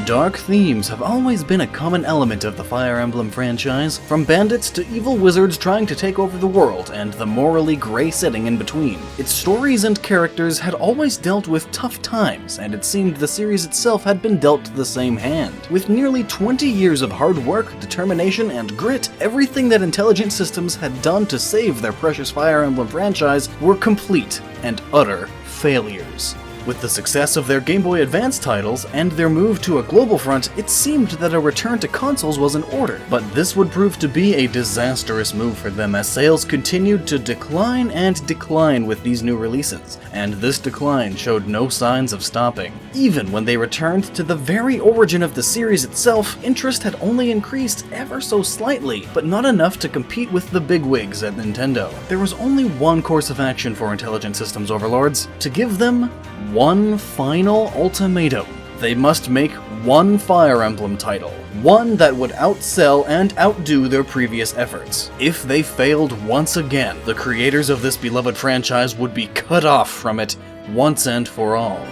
Dark themes have always been a common element of the Fire Emblem franchise, from bandits to evil wizards trying to take over the world, and the morally grey setting in between. Its stories and characters had always dealt with tough times, and it seemed the series itself had been dealt the same hand. With nearly 20 years of hard work, determination, and grit, everything that Intelligent Systems had done to save their precious Fire Emblem franchise were complete and utter failures. With the success of their Game Boy Advance titles and their move to a global front, it seemed that a return to consoles was in order, but this would prove to be a disastrous move for them as sales continued to decline and decline with these new releases, and this decline showed no signs of stopping. Even when they returned to the very origin of the series itself, interest had only increased ever so slightly, but not enough to compete with the bigwigs at Nintendo. There was only one course of action for Intelligent Systems overlords: to give them one final ultimatum. They must make one Fire Emblem title, one that would outsell and outdo their previous efforts. If they failed once again, the creators of this beloved franchise would be cut off from it once and for all.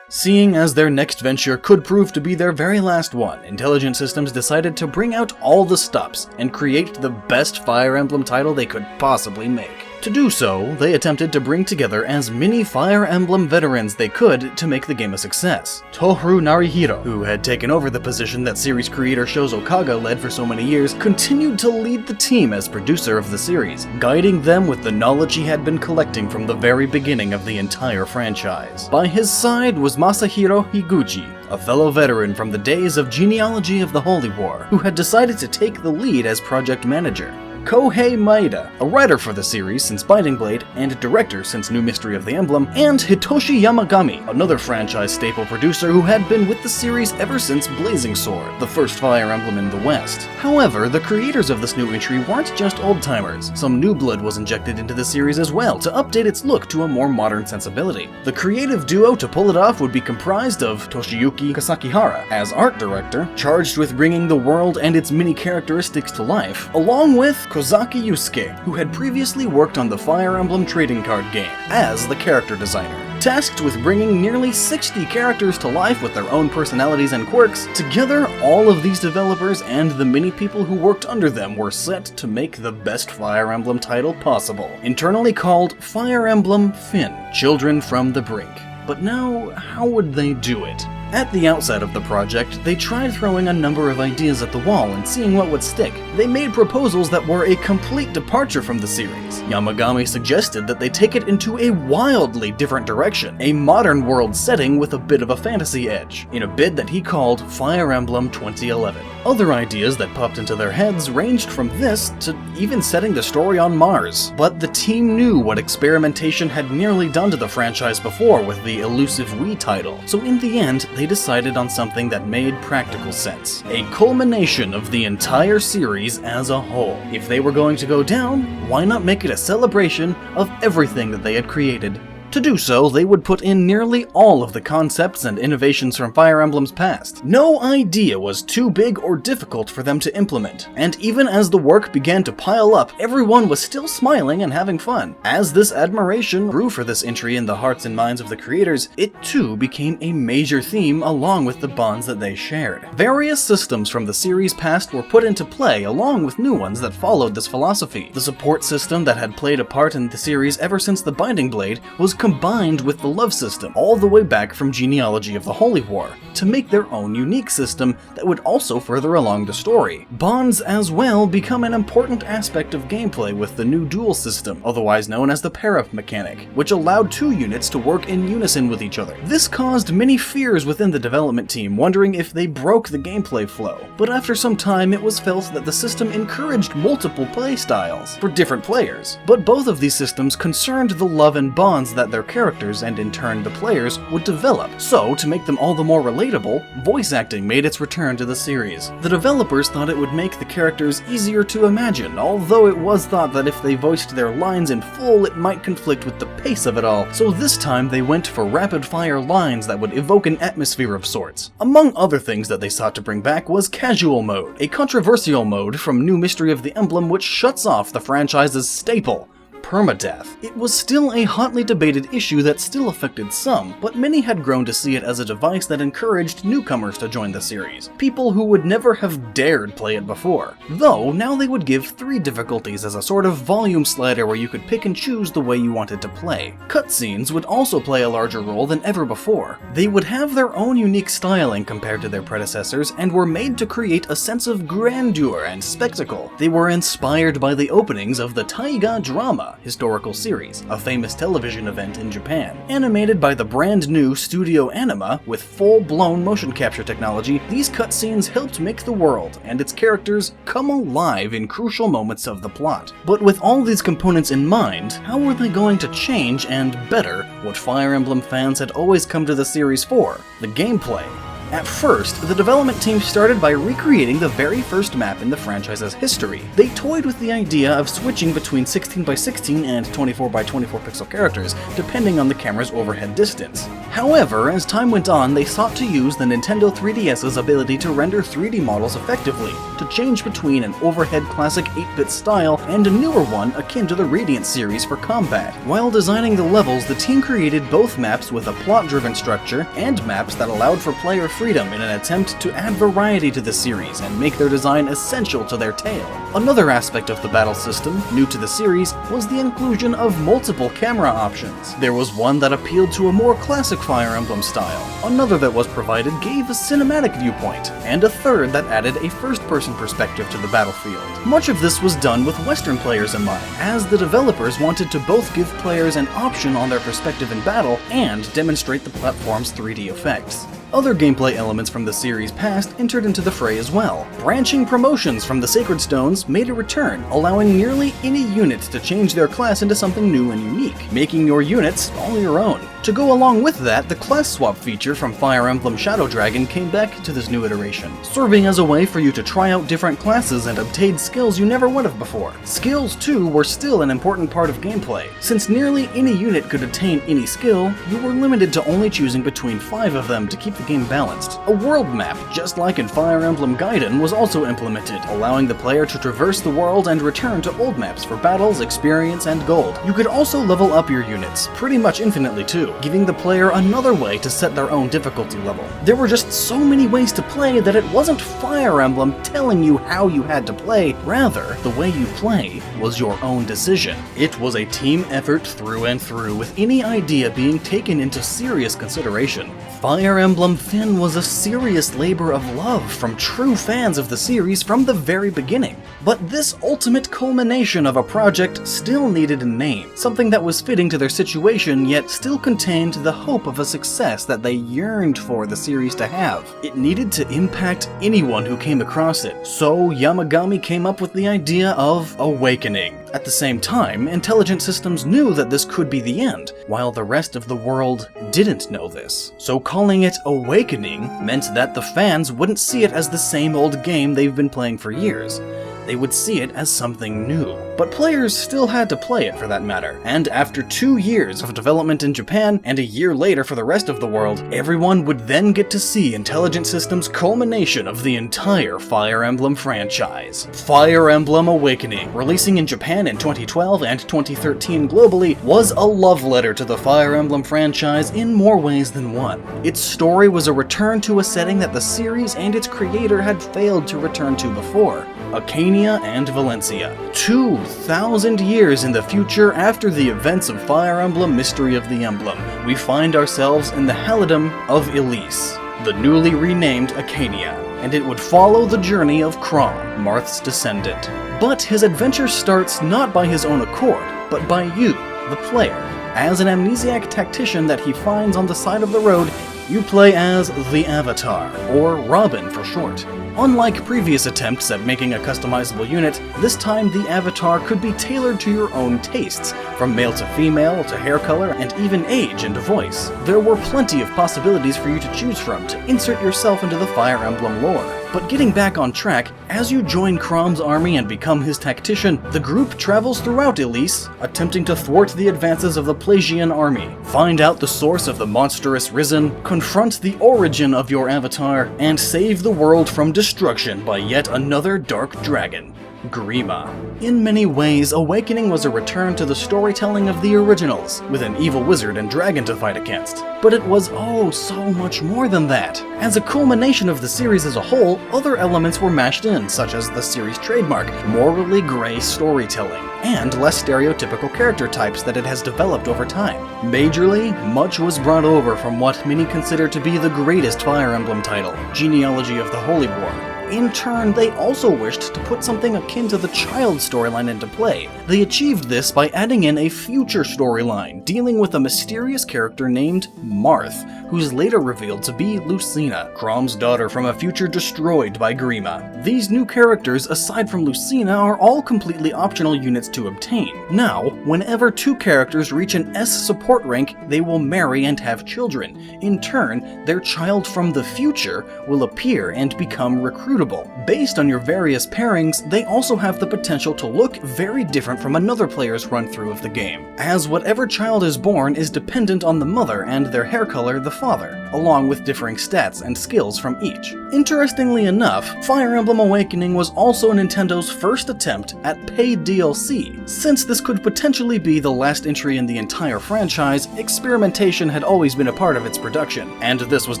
Seeing as their next venture could prove to be their very last one, Intelligent Systems decided to bring out all the stops and create the best Fire Emblem title they could possibly make. To do so, they attempted to bring together as many Fire Emblem veterans they could to make the game a success. Tohru Narihiro, who had taken over the position that series creator Shozo Kaga led for so many years, continued to lead the team as producer of the series, guiding them with the knowledge he had been collecting from the very beginning of the entire franchise. By his side was Masahiro Higuchi, a fellow veteran from the days of Genealogy of the Holy War, who had decided to take the lead as project manager. Kohei Maeda, a writer for the series since Binding Blade and director since New Mystery of the Emblem, and Hitoshi Yamagami, another franchise staple producer who had been with the series ever since Blazing Sword, the first Fire Emblem in the West. However, the creators of this new entry weren't just old-timers. Some new blood was injected into the series as well to update its look to a more modern sensibility. The creative duo to pull it off would be comprised of Toshiyuki Kasakihara as art director, charged with bringing the world and its many characteristics to life, along with Kozaki Yusuke, who had previously worked on the Fire Emblem trading card game as the character designer. Tasked with bringing nearly 60 characters to life with their own personalities and quirks, together all of these developers and the many people who worked under them were set to make the best Fire Emblem title possible, internally called Fire Emblem Finn, Children from the Brink. But now, how would they do it? At the outset of the project, they tried throwing a number of ideas at the wall and seeing what would stick. They made proposals that were a complete departure from the series. Yamagami suggested that they take it into a wildly different direction, a modern world setting with a bit of a fantasy edge, in a bid that he called Fire Emblem 2011. Other ideas that popped into their heads ranged from this to even setting the story on Mars. But the team knew what experimentation had nearly done to the franchise before with the elusive Wii title, so in the end, they decided on something that made practical sense. A culmination of the entire series as a whole. If they were going to go down, why not make it a celebration of everything that they had created? To do so, they would put in nearly all of the concepts and innovations from Fire Emblem's past. No idea was too big or difficult for them to implement, and even as the work began to pile up, everyone was still smiling and having fun. As this admiration grew for this entry in the hearts and minds of the creators, it too became a major theme along with the bonds that they shared. Various systems from the series past were put into play along with new ones that followed this philosophy. The support system that had played a part in the series ever since the Binding Blade was combined with the love system all the way back from Genealogy of the Holy War to make their own unique system that would also further along the story. Bonds as well become an important aspect of gameplay with the new duel system, otherwise known as the pair-up mechanic, which allowed two units to work in unison with each other. This caused many fears within the development team, wondering if they broke the gameplay flow, but after some time it was felt that the system encouraged multiple playstyles for different players. But both of these systems concerned the love and bonds that their characters, and in turn the players, would develop. So, to make them all the more relatable, voice acting made its return to the series. The developers thought it would make the characters easier to imagine, although it was thought that if they voiced their lines in full it might conflict with the pace of it all, so this time they went for rapid-fire lines that would evoke an atmosphere of sorts. Among other things that they sought to bring back was Casual Mode, a controversial mode from New Mystery of the Emblem which shuts off the franchise's staple, permadeath. It was still a hotly debated issue that still affected some, but many had grown to see it as a device that encouraged newcomers to join the series, people who would never have dared play it before. Though, now they would give 3 difficulties as a sort of volume slider where you could pick and choose the way you wanted to play. Cutscenes would also play a larger role than ever before. They would have their own unique styling compared to their predecessors, and were made to create a sense of grandeur and spectacle. They were inspired by the openings of the Taiga drama historical series, a famous television event in Japan. Animated by the brand new Studio Anima with full-blown motion capture technology, these cutscenes helped make the world and its characters come alive in crucial moments of the plot. But with all these components in mind, how were they going to change and better what Fire Emblem fans had always come to the series for? The gameplay. At first, the development team started by recreating the very first map in the franchise's history. They toyed with the idea of switching between 16x16 and 24x24 pixel characters, depending on the camera's overhead distance. However, as time went on, they sought to use the Nintendo 3DS's ability to render 3D models effectively, to change between an overhead classic 8-bit style and a newer one akin to the Radiant series for combat. While designing the levels, the team created both maps with a plot-driven structure and maps that allowed for player freedom in an attempt to add variety to the series and make their design essential to their tale. Another aspect of the battle system, new to the series, was the inclusion of multiple camera options. There was one that appealed to a more classic Fire Emblem style, another that was provided gave a cinematic viewpoint, and a third that added a first-person perspective to the battlefield. Much of this was done with Western players in mind, as the developers wanted to both give players an option on their perspective in battle and demonstrate the platform's 3D effects. Other gameplay elements from the series past entered into the fray as well. Branching promotions from the Sacred Stones made a return, allowing nearly any unit to change their class into something new and unique, making your units all your own. To go along with that, the class swap feature from Fire Emblem Shadow Dragon came back to this new iteration, serving as a way for you to try out different classes and obtain skills you never would have before. Skills, too, were still an important part of gameplay. Since nearly any unit could attain any skill, you were limited to only choosing between 5 of them to keep the game balanced. A world map, just like in Fire Emblem Gaiden, was also implemented, allowing the player to traverse the world and return to old maps for battles, experience, and gold. You could also level up your units, pretty much infinitely too, giving the player another way to set their own difficulty level. There were just so many ways to play that it wasn't Fire Emblem telling you how you had to play, rather, the way you play was your own decision. It was a team effort through and through, with any idea being taken into serious consideration. Fire Emblem Finn was a serious labor of love from true fans of the series from the very beginning. But this ultimate culmination of a project still needed a name, something that was fitting to their situation yet still contained the hope of a success that they yearned for the series to have. It needed to impact anyone who came across it, so Yamagami came up with the idea of Awakening. At the same time, Intelligent Systems knew that this could be the end, while the rest of the world didn't know this. So calling it Awakening meant that the fans wouldn't see it as the same old game they've been playing for years. They would see it as something new. But players still had to play it for that matter, and after 2 years of development in Japan, and a year later for the rest of the world, everyone would then get to see Intelligent Systems' culmination of the entire Fire Emblem franchise. Fire Emblem Awakening, releasing in Japan in 2012 and 2013 globally, was a love letter to the Fire Emblem franchise in more ways than one. Its story was a return to a setting that the series and its creator had failed to return to before. Achaenia and Valencia. 2,000 years in the future after the events of Fire Emblem Mystery of the Emblem, we find ourselves in the Halidom of Elise, the newly renamed Achaenia, and it would follow the journey of Chrom, Marth's descendant. But his adventure starts not by his own accord, but by you, the player. As an amnesiac tactician that he finds on the side of the road, you play as the Avatar, or Robin for short. Unlike previous attempts at making a customizable unit, this time the Avatar could be tailored to your own tastes, from male to female, to hair color, and even age and voice. There were plenty of possibilities for you to choose from to insert yourself into the Fire Emblem lore. But getting back on track, as you join Chrom's army and become his tactician, the group travels throughout Elise, attempting to thwart the advances of the Plagian army, find out the source of the monstrous Risen, confront the origin of your avatar, and save the world from destruction by yet another dark dragon, Grima. In many ways, Awakening was a return to the storytelling of the originals, with an evil wizard and dragon to fight against. But it was oh so much more than that. As a culmination of the series as a whole, other elements were mashed in, such as the series' trademark, morally gray storytelling, and less stereotypical character types that it has developed over time. Majorly, much was brought over from what many consider to be the greatest Fire Emblem title, Genealogy of the Holy War. In turn, they also wished to put something akin to the child storyline into play. They achieved this by adding in a future storyline, dealing with a mysterious character named Marth, who's later revealed to be Lucina, Chrom's daughter from a future destroyed by Grima. These new characters, aside from Lucina, are all completely optional units to obtain. Now, whenever two characters reach an S support rank, they will marry and have children. In turn, their child from the future will appear and become recruitable. Based on your various pairings, they also have the potential to look very different from another player's run-through of the game, as whatever child is born is dependent on the mother and their hair color the father, along with differing stats and skills from each. Interestingly enough, Fire Emblem Awakening was also Nintendo's first attempt at paid DLC. Since this could potentially be the last entry in the entire franchise, experimentation had always been a part of its production, and this was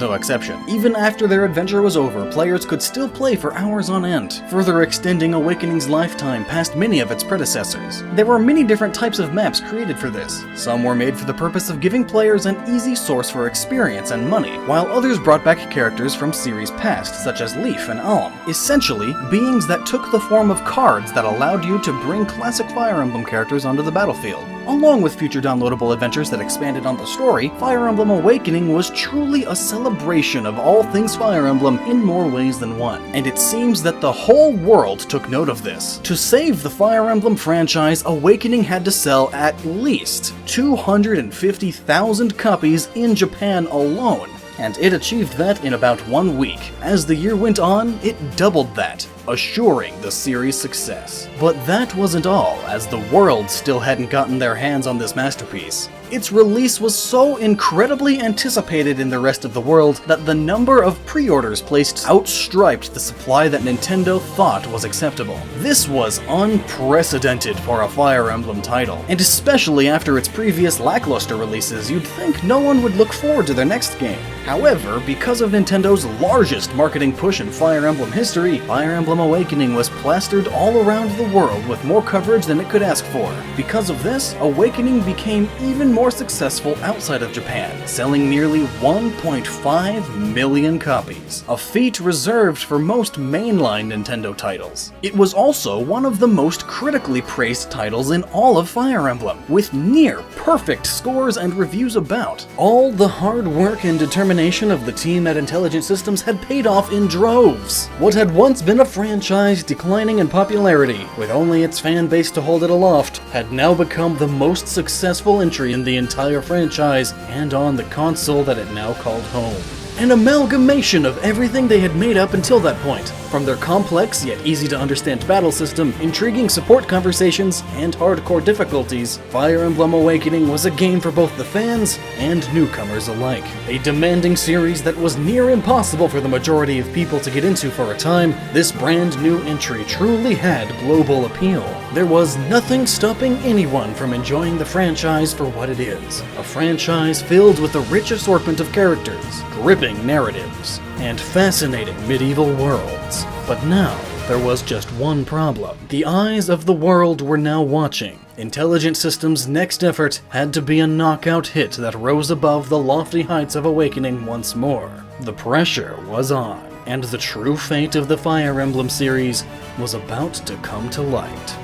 no exception. Even after their adventure was over, players could still play for hours on end, further extending Awakening's lifetime past many of its predecessors. There were many different types of maps created for this. Some were made for the purpose of giving players an easy source for experience and money, while others brought back characters from series past, such as Leaf and Alm, essentially beings that took the form of cards that allowed you to bring classic Fire Emblem characters onto the battlefield. Along with future downloadable adventures that expanded on the story, Fire Emblem Awakening was truly a celebration of all things Fire Emblem in more ways than one, and it seems that the whole world took note of this. To save the Fire Emblem franchise, Awakening had to sell at least 250,000 copies in Japan alone, and it achieved that in about 1 week. As the year went on, it doubled that, assuring the series' success. But that wasn't all, as the world still hadn't gotten their hands on this masterpiece. Its release was so incredibly anticipated in the rest of the world that the number of pre-orders placed outstripped the supply that Nintendo thought was acceptable. This was unprecedented for a Fire Emblem title, and especially after its previous lackluster releases, you'd think no one would look forward to their next game. However, because of Nintendo's largest marketing push in Fire Emblem history, Fire Emblem Awakening was plastered all around the world with more coverage than it could ask for. Because of this, Awakening became even more successful outside of Japan, selling nearly 1.5 million copies, a feat reserved for most mainline Nintendo titles. It was also one of the most critically praised titles in all of Fire Emblem, with near perfect scores and reviews about. All the hard work and determination of the team at Intelligent Systems had paid off in droves. What had once been a franchise declining in popularity, with only its fan base to hold it aloft, had now become the most successful entry in the entire franchise, and on the console that it now called home. An amalgamation of everything they had made up until that point. From their complex yet easy to understand battle system, intriguing support conversations, and hardcore difficulties, Fire Emblem Awakening was a game for both the fans and newcomers alike. A demanding series that was near impossible for the majority of people to get into for a time, this brand new entry truly had global appeal. There was nothing stopping anyone from enjoying the franchise for what it is. A franchise filled with a rich assortment of characters, gripping narratives, and fascinating medieval worlds. But now, there was just one problem. The eyes of the world were now watching. Intelligent Systems' next effort had to be a knockout hit that rose above the lofty heights of Awakening once more. The pressure was on, and the true fate of the Fire Emblem series was about to come to light.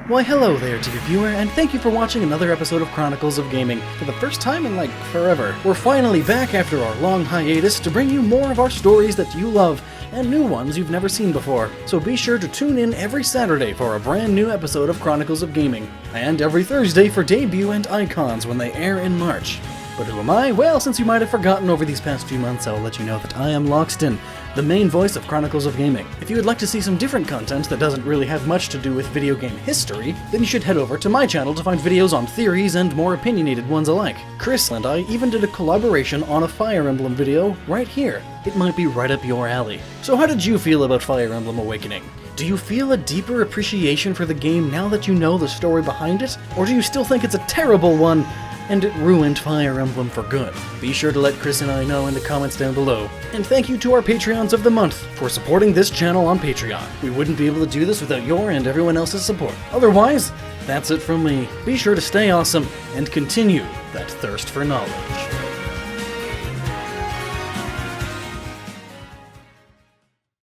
Why hello there, TV viewer, and thank you for watching another episode of Chronicles of Gaming. For the first time in like forever, we're finally back after our long hiatus to bring you more of our stories that you love, and new ones you've never seen before. So be sure to tune in every Saturday for a brand new episode of Chronicles of Gaming, and every Thursday for Debut and Icons when they air in March. But who am I? Well, since you might have forgotten over these past few months, I'll let you know that I am Lockstin, the main voice of Chronicles of Gaming. If you would like to see some different content that doesn't really have much to do with video game history, then you should head over to my channel to find videos on theories and more opinionated ones alike. Chris and I even did a collaboration on a Fire Emblem video right here. It might be right up your alley. So how did you feel about Fire Emblem Awakening? Do you feel a deeper appreciation for the game now that you know the story behind it? Or do you still think it's a terrible one, and it ruined Fire Emblem for good? Be sure to let Chris and I know in the comments down below. And thank you to our Patreons of the month for supporting this channel on Patreon. We wouldn't be able to do this without your and everyone else's support. Otherwise, that's it from me. Be sure to stay awesome and continue that thirst for knowledge.